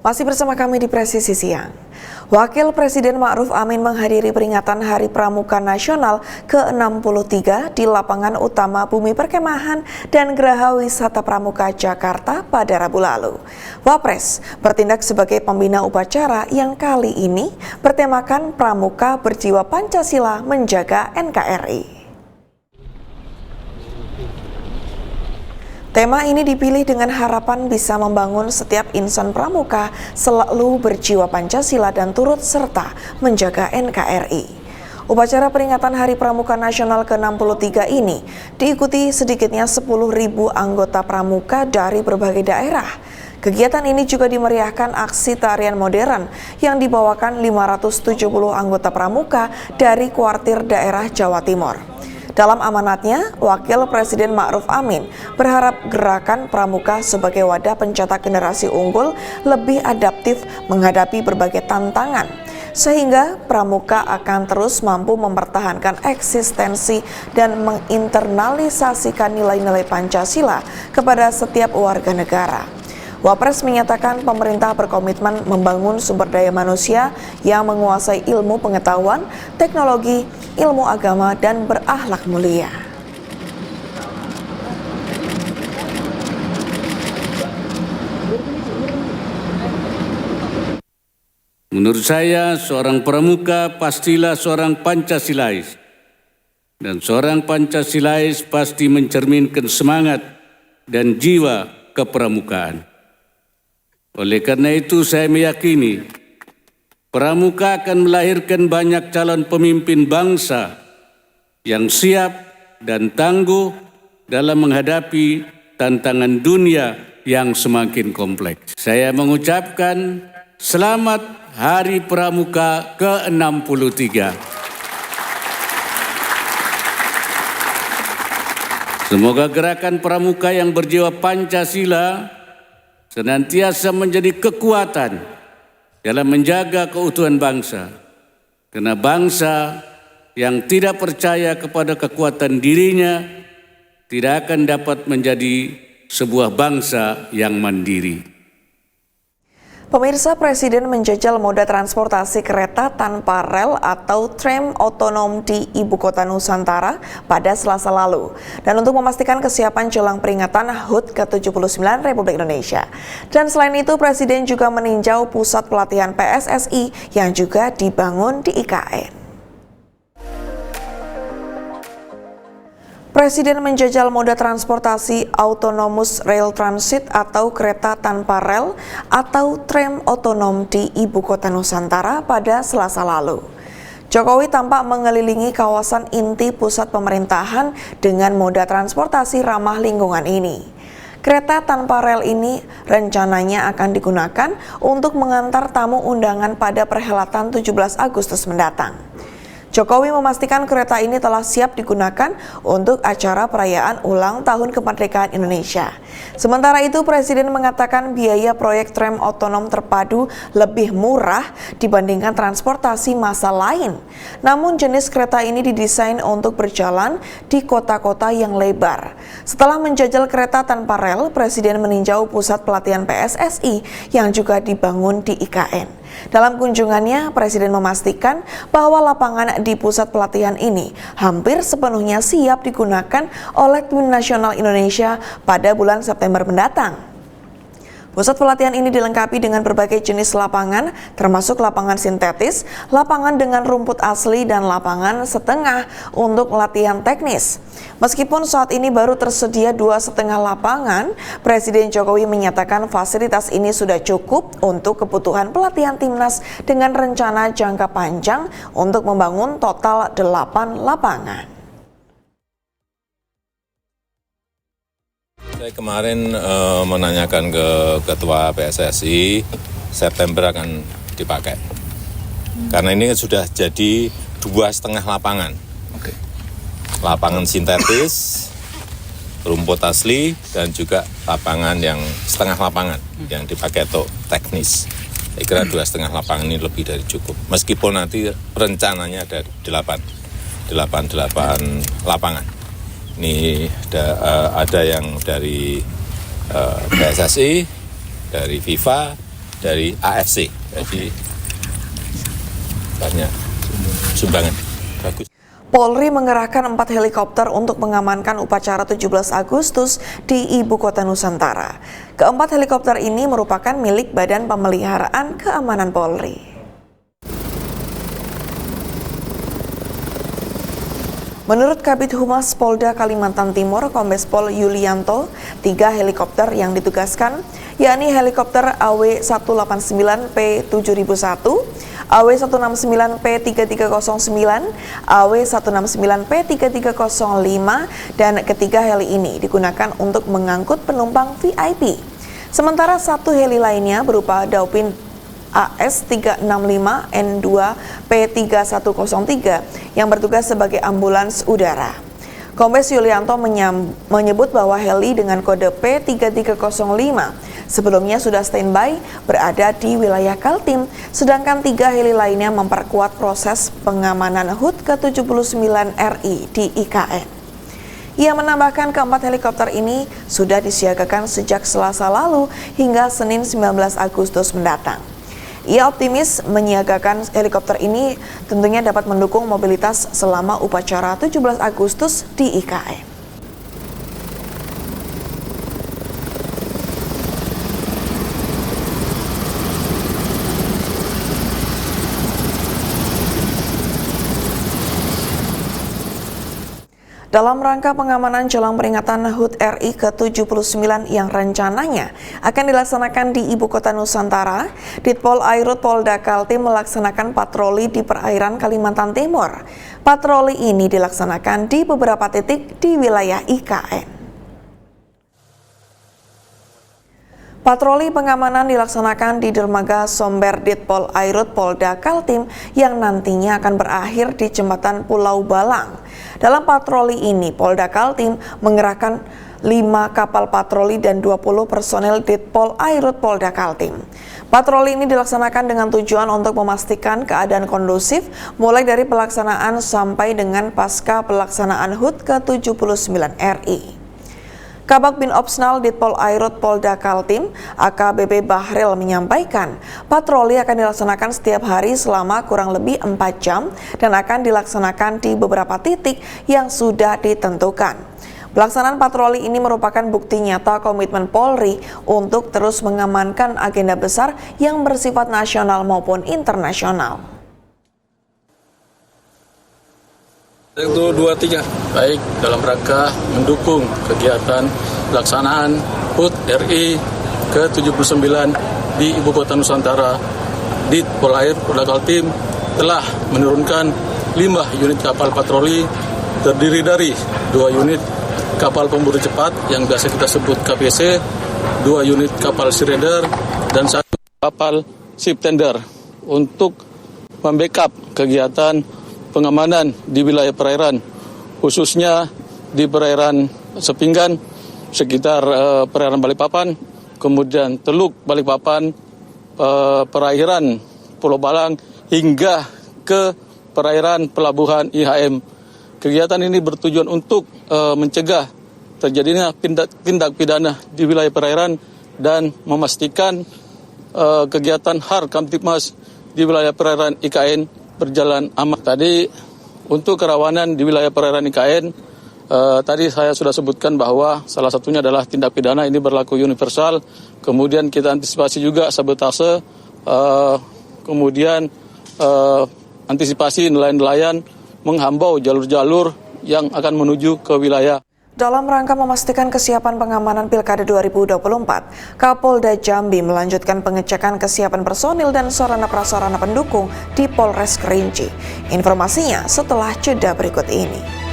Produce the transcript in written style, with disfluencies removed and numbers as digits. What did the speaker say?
Masih bersama kami di Presisi Siang. Wakil Presiden Ma'ruf Amin menghadiri peringatan Hari Pramuka Nasional ke-63 di lapangan utama Bumi Perkemahan dan Geraha Wisata Pramuka Jakarta pada Rabu lalu. Wapres bertindak sebagai pembina upacara yang kali ini bertemakan Pramuka Berjiwa Pancasila Menjaga NKRI. Tema ini dipilih dengan harapan bisa membangun setiap insan pramuka selalu berjiwa Pancasila dan turut serta menjaga NKRI. Upacara peringatan Hari Pramuka Nasional ke-63 ini diikuti sedikitnya 10.000 anggota pramuka dari berbagai daerah. Kegiatan ini juga dimeriahkan aksi tarian modern yang dibawakan 570 anggota pramuka dari kuartir daerah Jawa Timur. Dalam amanatnya, Wakil Presiden Ma'ruf Amin berharap gerakan pramuka sebagai wadah pencetak generasi unggul lebih adaptif menghadapi berbagai tantangan, sehingga pramuka akan terus mampu mempertahankan eksistensi dan menginternalisasikan nilai-nilai Pancasila kepada setiap warga negara. Wapres menyatakan pemerintah berkomitmen membangun sumber daya manusia yang menguasai ilmu pengetahuan, teknologi, ilmu agama, dan berakhlak mulia. Menurut saya, seorang pramuka pastilah seorang Pancasilais. Dan seorang Pancasilais pasti mencerminkan semangat dan jiwa kepramukaan. Oleh karena itu saya meyakini pramuka akan melahirkan banyak calon pemimpin bangsa yang siap dan tangguh dalam menghadapi tantangan dunia yang semakin kompleks. Saya mengucapkan selamat Hari Pramuka ke-63. Semoga gerakan pramuka yang berjiwa Pancasila senantiasa menjadi kekuatan dalam menjaga keutuhan bangsa. Karena bangsa yang tidak percaya kepada kekuatan dirinya tidak akan dapat menjadi sebuah bangsa yang mandiri. Pemirsa, Presiden menjajal moda transportasi kereta tanpa rel atau tram otonom di Ibu Kota Nusantara pada Selasa lalu. Dan untuk memastikan kesiapan jelang peringatan HUT ke-79 Republik Indonesia. Dan selain itu, Presiden juga meninjau pusat pelatihan PSSI yang juga dibangun di IKN. Presiden menjajal moda transportasi autonomous rail transit atau kereta tanpa rel atau tram otonom di Ibu Kota Nusantara pada Selasa lalu. Jokowi tampak mengelilingi kawasan inti pusat pemerintahan dengan moda transportasi ramah lingkungan ini. Kereta tanpa rel ini rencananya akan digunakan untuk mengantar tamu undangan pada perhelatan 17 Agustus mendatang. Jokowi memastikan kereta ini telah siap digunakan untuk acara perayaan ulang tahun kemerdekaan Indonesia. Sementara itu, Presiden mengatakan biaya proyek tram otonom terpadu lebih murah dibandingkan transportasi massal lain. Namun jenis kereta ini didesain untuk berjalan di kota-kota yang lebar. Setelah menjajal kereta tanpa rel, Presiden meninjau pusat pelatihan PSSI yang juga dibangun di IKN. Dalam kunjungannya, Presiden memastikan bahwa lapangan di pusat pelatihan ini hampir sepenuhnya siap digunakan oleh Tim Nasional Indonesia pada bulan September mendatang. Pusat pelatihan ini dilengkapi dengan berbagai jenis lapangan, termasuk lapangan sintetis, lapangan dengan rumput asli, dan lapangan setengah untuk latihan teknis. Meskipun saat ini baru tersedia 2,5 lapangan, Presiden Jokowi menyatakan fasilitas ini sudah cukup untuk kebutuhan pelatihan timnas dengan rencana jangka panjang untuk membangun total 8 lapangan. Saya kemarin menanyakan ke Ketua PSSI, September akan dipakai. Karena ini sudah jadi 2,5 lapangan. Lapangan sintetis, rumput asli, dan juga lapangan yang setengah lapangan yang dipakai untuk teknis. Saya kira 2,5 lapangan ini lebih dari cukup. Meskipun nanti rencananya ada 8 lapangan. Ini ada yang dari PSSI, dari FIFA, dari AFC. Jadi banyak sumbangan. Bagus. Polri mengerahkan 4 helikopter untuk mengamankan upacara 17 Agustus di Ibu Kota Nusantara. Keempat helikopter ini merupakan milik Badan Pemeliharaan Keamanan Polri. Menurut Kabid Humas Polda Kalimantan Timur, Kombes Pol Yulianto, 3 helikopter yang ditugaskan, yakni helikopter AW189P7001, AW169P3309, AW169P3305, dan ketiga heli ini digunakan untuk mengangkut penumpang VIP. Sementara 1 heli lainnya berupa Dauphin AS365N2P3103 yang bertugas sebagai ambulans udara. Kombes Yulianto menyebut bahwa heli dengan kode P3305 sebelumnya sudah standby berada di wilayah Kaltim, sedangkan 3 heli lainnya memperkuat proses pengamanan HUT ke-79 RI di IKN. Ia menambahkan keempat helikopter ini sudah disiagakan sejak Selasa lalu hingga Senin 19 Agustus mendatang. Ia optimis menyiagakan helikopter ini tentunya dapat mendukung mobilitas selama upacara 17 Agustus di IKN. Dalam rangka pengamanan jelang peringatan HUT RI ke-79 yang rencananya akan dilaksanakan di Ibu Kota Nusantara, Ditpol Airut Polda Kaltim melaksanakan patroli di perairan Kalimantan Timur. Patroli ini dilaksanakan di beberapa titik di wilayah IKN. Patroli pengamanan dilaksanakan di dermaga Somber Ditpol Airut Polda Kaltim yang nantinya akan berakhir di jembatan Pulau Balang. Dalam patroli ini, Polda Kaltim mengerahkan 5 kapal patroli dan 20 personel Ditpol Airut Polda Kaltim. Patroli ini dilaksanakan dengan tujuan untuk memastikan keadaan kondusif mulai dari pelaksanaan sampai dengan pasca pelaksanaan HUT ke-79 RI. Kabag Bin Opsnal Ditpol Airut Polda Kaltim, AKBP Bahril menyampaikan, patroli akan dilaksanakan setiap hari selama kurang lebih 4 jam dan akan dilaksanakan di beberapa titik yang sudah ditentukan. Pelaksanaan patroli ini merupakan bukti nyata komitmen Polri untuk terus mengamankan agenda besar yang bersifat nasional maupun internasional. 1, 2, 3, baik dalam rangka mendukung kegiatan pelaksanaan HUT RI ke-79 di Ibu Kota Nusantara, Ditpol Airut Polda Kaltim telah menurunkan 5 unit kapal patroli terdiri dari 2 unit kapal pemburu cepat yang biasa kita sebut KPC, 2 unit kapal sea radar, dan 1 kapal ship tender untuk membackup kegiatan pengamanan di wilayah perairan, khususnya di perairan Sepinggan, sekitar perairan Balikpapan, kemudian Teluk Balikpapan, perairan Pulau Balang, hingga ke perairan pelabuhan IHM. Kegiatan ini bertujuan untuk mencegah terjadinya tindak pidana di wilayah perairan dan memastikan kegiatan HAR Kamtipmas di wilayah perairan IKN berjalan aman. Tadi untuk kerawanan di wilayah perairan IKN, tadi saya sudah sebutkan bahwa salah satunya adalah tindak pidana ini berlaku universal. Kemudian kita antisipasi juga sabotase, kemudian antisipasi nelayan-nelayan menghambau jalur-jalur yang akan menuju ke wilayah. Dalam rangka memastikan kesiapan pengamanan Pilkada 2024, Kapolda Jambi melanjutkan pengecekan kesiapan personil dan sarana-prasarana pendukung di Polres Kerinci. Informasinya setelah jeda berikut ini.